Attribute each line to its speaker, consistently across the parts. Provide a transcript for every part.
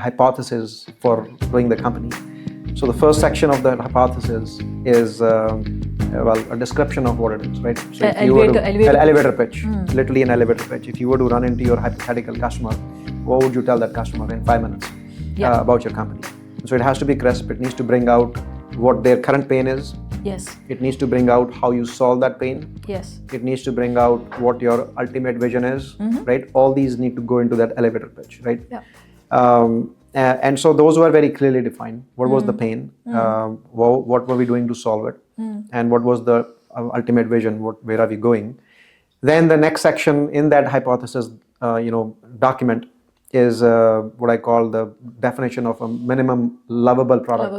Speaker 1: hypothesis for growing the company. So the first section of the hypothesis is a description of what it is, right? So elevator pitch, literally an elevator pitch. If you were to run into your hypothetical customer, what would you tell that customer in 5 minutes about your company? So it has to be crisp. It needs to bring out what their current pain is.
Speaker 2: Yes.
Speaker 1: It needs to bring out how you solve that pain.
Speaker 2: Yes.
Speaker 1: It needs to bring out what your ultimate vision is, right? All these need to go into that elevator pitch, right?
Speaker 2: Yeah.
Speaker 1: And so those were very clearly defined. What was the pain? What were we doing to solve it? And what was the ultimate vision? Where are we going? Then the next section in that hypothesis, document is what I call the definition of a minimum lovable product.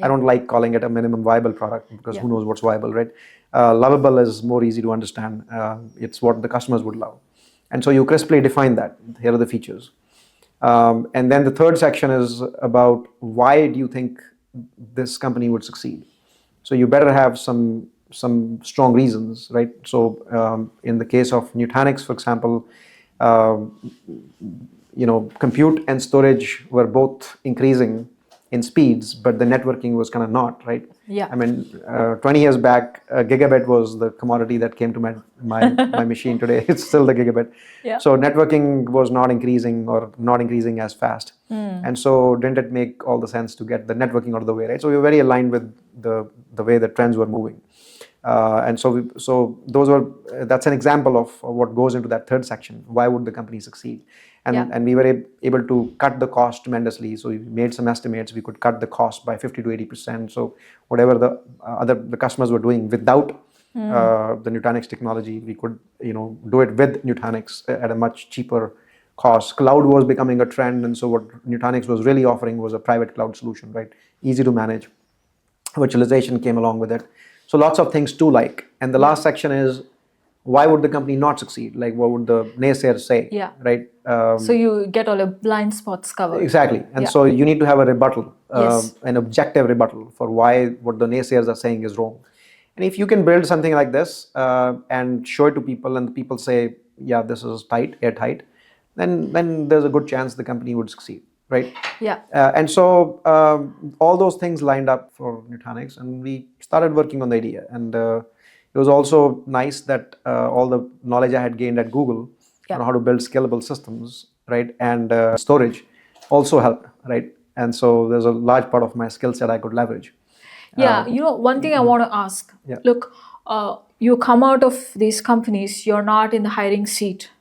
Speaker 1: I don't like calling it a minimum viable product because who knows what's viable, right? Lovable is more easy to understand. It's what the customers would love. And so you crisply define that. Here are the features. And then the third section is about why do you think this company would succeed? So you better have some strong reasons, right? So in the case of Nutanix, for example, compute and storage were both increasing in speeds, but the networking was kind of not, right?
Speaker 2: Yeah.
Speaker 1: I mean, 20 years back, a gigabit was the commodity that came to my machine. Today, it's still the gigabit.
Speaker 2: Yeah.
Speaker 1: So networking was not increasing as fast. And so didn't it make all the sense to get the networking out of the way, right? So we were very aligned with the way the trends were moving. And so that's an example of what goes into that third section. Why would the company succeed? And we were able to cut the cost tremendously. So we made some estimates. We could cut the cost by 50 to 80%. So whatever the customers were doing without the Nutanix technology, we could do it with Nutanix at a much cheaper cost. Cloud was becoming a trend, and so what Nutanix was really offering was a private cloud solution, right? Easy to manage. Virtualization came along with it. So lots of things to like. And the last section is, why would the company not succeed? Like, what would the naysayers say?
Speaker 2: Yeah.
Speaker 1: Right.
Speaker 2: So you get all the blind spots covered.
Speaker 1: Exactly. And so you need to have a rebuttal, an objective rebuttal for why what the naysayers are saying is wrong. And if you can build something like this and show it to people, and the people say, yeah, this is tight, airtight, then there's a good chance the company would succeed. Right.
Speaker 2: Yeah.
Speaker 1: And so all those things lined up for Nutanix, and we started working on the idea. And it was also nice that all the knowledge I had gained at Google on how to build scalable systems, right, and storage also helped, right? And so there's a large part of my skill set I could leverage.
Speaker 2: Yeah, one thing I want to ask.
Speaker 1: Yeah.
Speaker 2: Look, you come out of these companies, you're not in the hiring seat.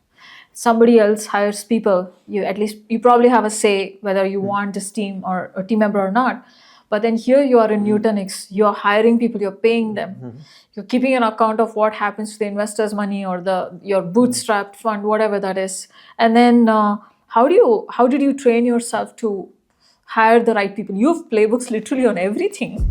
Speaker 2: Somebody else hires people. You probably have a say whether you want this team or a team member or not. But then here you are in Nutanix, you're hiring people, you're paying them. You're keeping an account of what happens to the investor's money or your bootstrapped fund, whatever that is. And then how did you train yourself to hire the right people? You have playbooks literally on everything.